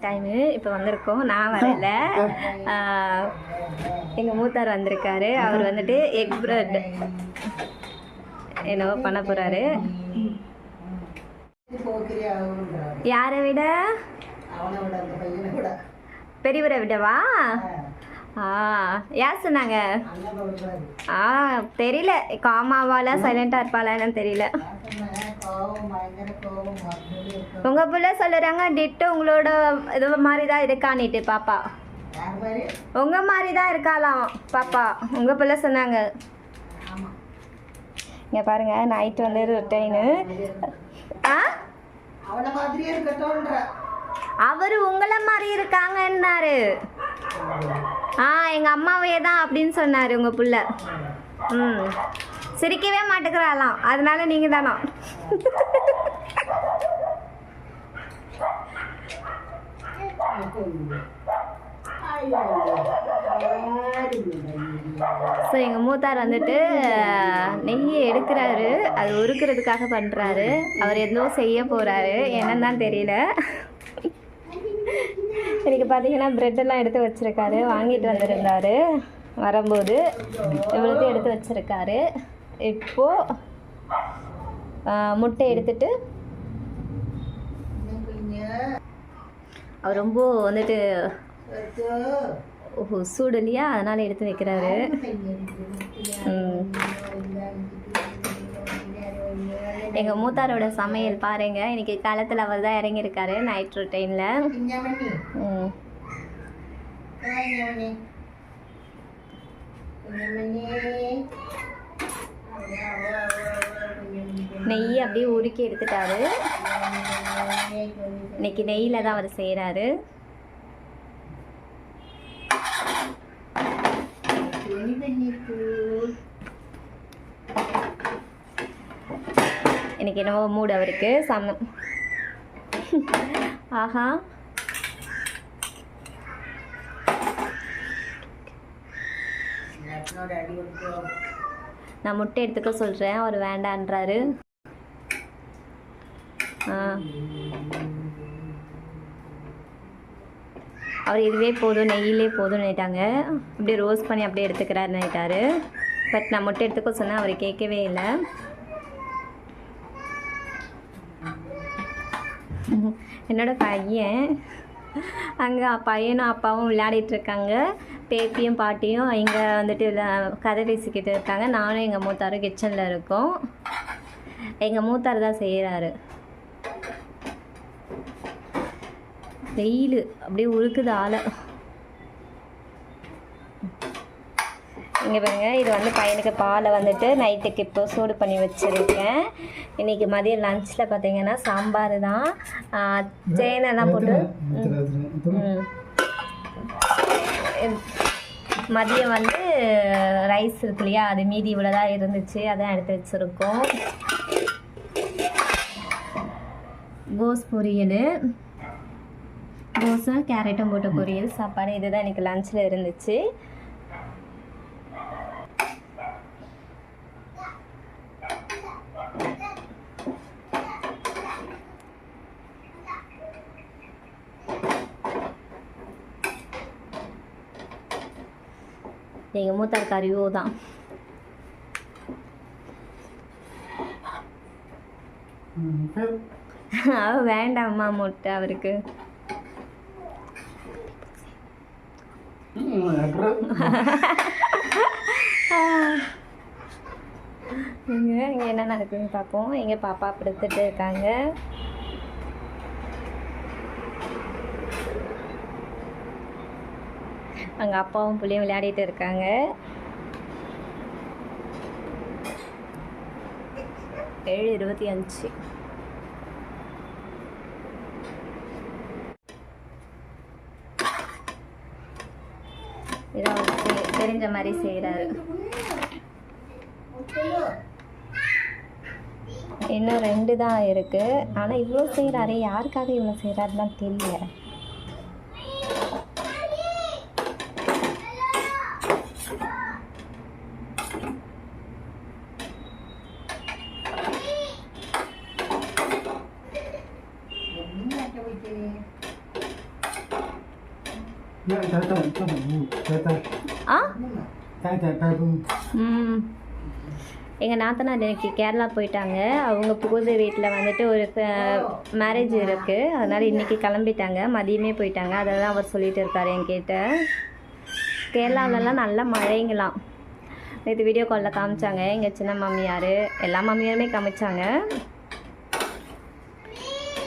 Time இப்போ வந்திருக்கோம். நான் வரல, எங்கள் மூத்தார் வந்திருக்காரு. அவர் வந்துட்டு எக் பிரெட் என்னவோ பண்ண போகிறாரு. யாரை விட? பெரியவரை விடவா? யார் சொன்னாங்க? தெரியல, காமாவால சைலண்டாக இருப்பாளான்னு தெரியல. உங்கள் பிள்ளை சொல்லுறாங்க டிட்டு உங்களோட இது மாதிரி தான் இருக்கான்னுட்டு. பாப்பா உங்கள் மாதிரி தான் இருக்காளாம் பாப்பா. உங்கள் பிள்ளை சொன்னாங்க. இங்கே பாருங்க, நைட்டு வந்து ரொட்டைனு. அவர் உங்களை மாதிரி இருக்காங்கன்னாரு. எங்கள் அம்மாவே தான் அப்படின்னு சொன்னார் உங்கள் புள்ள. சிரிக்கவே மாட்டேங்கிறாளாம், அதனால நீங்கள் தானா? ஸோ எங்கள் மூத்தார் வந்துட்டு நெய்யை எடுக்கிறாரு, அது உருக்கிறதுக்காக பண்ணுறாரு. அவர் எதோ செய்ய போகிறாரு, என்னன்னு தான் தெரியல. எனக்கு பார்த்தீங்கன்னா ப்ரெட்டெல்லாம் எடுத்து வச்சுருக்காரு, வாங்கிட்டு வந்திருந்தாரு வரும்போது. இவ்வளோத்தையும் எடுத்து வச்சுருக்காரு. இப்போது முட்டை எடுத்துட்டு அவர் ரொம்ப வந்துட்டு சூடு இல்லையா, அதனால் எடுத்து வைக்கிறாரு. எங்கள் மூத்தாரோட சமையல் பாருங்க. இன்னைக்கு காலத்தில் அவர் தான் இறங்கியிருக்காரு நைட் ரொட்டைனில். நெய் அப்படியே உருக்கி எடுத்துட்டாரு. இன்னைக்கு நெய்யில் தான் அவர் செய்கிறாரு. இன்னைக்கு என்னவோ மூடு அவருக்கு ஆஹா. நான் முட்டை எடுத்துக்க சொல்கிறேன், அவர் வேண்டான்றாரு. அவர் இதுவே போதும், நெய்யிலே போதும்னு நினைட்டாங்க. அப்படியே ரோஸ்ட் பண்ணி அப்படியே எடுத்துக்கிறாருன்னு நினைட்டாரு. பட் நான் முட்டை எடுத்துக்க சொன்னேன், அவர் கேட்கவே இல்லை. என்னோட பையன் அங்கே பையனும் அப்பாவும் விளையாடிட்டு இருக்காங்க. பேத்தியும் பாட்டியும் இங்கே வந்துட்டு கதை பேசிக்கிட்டு இருக்காங்க. நானும் எங்கள் மூத்தாரும் கிச்சனில் இருக்கோம். எங்கள் மூத்தார் தான் செய்கிறாரு. வெயில் அப்படியே உருக்குது ஆளை. இங்கே பாருங்க, இது வந்து பையனுக்கு பாலை வந்துட்டு நைட்டுக்கு இப்போ சூடு பண்ணி வச்சுருக்கேன். இன்றைக்கி மதியம் லஞ்சில் பார்த்தீங்கன்னா சாம்பார் தான், தேனெல்லாம் போட்டு. மதியம் வந்து ரைஸ் இருக்கு இல்லையா, அது மீதி இவ்வளோ தான் இருந்துச்சு, அதான் எடுத்து வச்சுருக்கோம். கோஸ் பொரியல், கோஸை கேரட்டும் போட்ட பொரியல் சாப்பாடு. இதுதான் எனக்கு லஞ்சில் இருந்துச்சு. எங்கள் மூத்தார் கறிவோ தான். வேண்டாம்மா முட்டை அவருக்கு. இங்கே என்ன நடக்குதுன்னு பார்ப்போம். எங்கள் பாப்பா படுத்துட்டு இருக்காங்க. அங்கே அப்பாவும் பிள்ளையும் விளையாடிட்டு இருக்காங்க. 7:25. இதை தெரிஞ்ச மாதிரி செய்கிறாரு. இன்னும் 2 தான் இருக்குது. ஆனால் இவ்வளோ செய்கிறாரு, யாருக்காக இவ்வளோ செய்கிறாருன்னு தெரியல. ஆ எங்கள் நாத்தனார் இன்னைக்கு கேரளா போயிட்டாங்க. அவங்க புகுந்த வீட்டில் வந்துட்டு ஒரு மேரேஜ் இருக்குது, அதனால் இன்றைக்கி கிளம்பிட்டாங்க. மதியமே போயிட்டாங்க. அதை தான் அவர் சொல்லிகிட்டு இருக்கார் என்கிட்ட. கேரளாவிலலாம் நல்ல மழைங்களாம். நேற்று வீடியோ காலில் காமிச்சாங்க எங்கள் சின்ன மாமியார், எல்லா மாமியாருமே காமிச்சாங்க.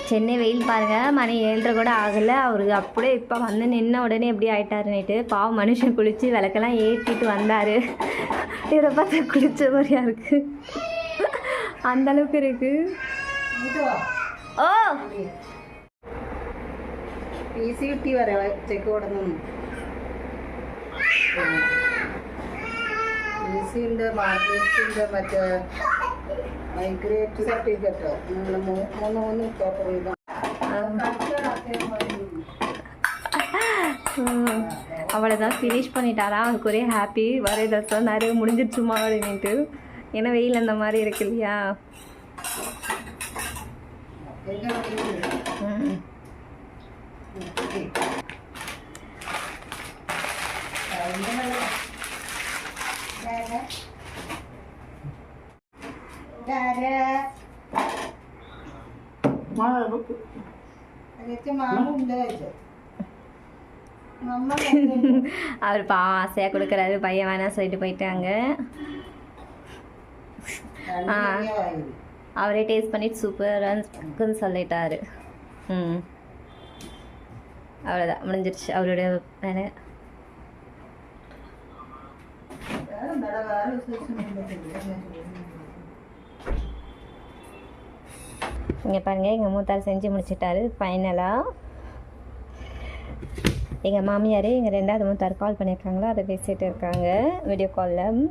சென்னை வெயில் பாருங்கள், மணி 7:30 கூட ஆகலை. அவருக்கு அப்படியே இப்போ வந்து நின்ன உடனே எப்படி ஆகிட்டாருன்னுட்டு பாவம் மனுஷன் குளித்து விளக்கெல்லாம் ஏற்றிட்டு வந்தார். இவரை பார்த்தா குளிச்ச மாதிரியா இருக்குது, அந்தளவுக்கு இருக்குது. ஓ PCT വരെ ചെക്ക് കൊടുക്കുന്നു. PCൻ്റെ മാർക്കറ്റിൻ്റെ മറ്റേ മൈഗ്രേറ്റ് സർട്ടിഫിക്കറ്റ് 3 പേപ്പർ ഇതാണ്. அவ்வளோதான் ஃபினிஷ் பண்ணிட்டாரா. அவருக்கு ஒரே ஹாப்பி. வர சொன்னார் முடிஞ்சிடுச்சுமா அப்படின்ட்டு. ஏன்னா வெயில் அந்த மாதிரி இருக்கு இல்லையா. அவர் ஆசையாக கொடுக்குறாரு, பையன் வேணாம் சொல்லிட்டு போயிட்டாங்க. அவரே டேஸ்ட் பண்ணிட்டு சூப்பரான்னு சொல்லிட்டாரு. அவ்வளோதான், முடிஞ்சிருச்சு அவருடைய வேலை. இங்கே பாருங்கள், எங்கள் மூத்தார் செஞ்சு முடிச்சிட்டாரு ஃபைனலாக. எங்கள் மாமியார் எங்கள் 2வது மூத்தார் கால் பண்ணியிருக்காங்களோ அதை பேசிகிட்டு இருக்காங்க வீடியோ காலில்.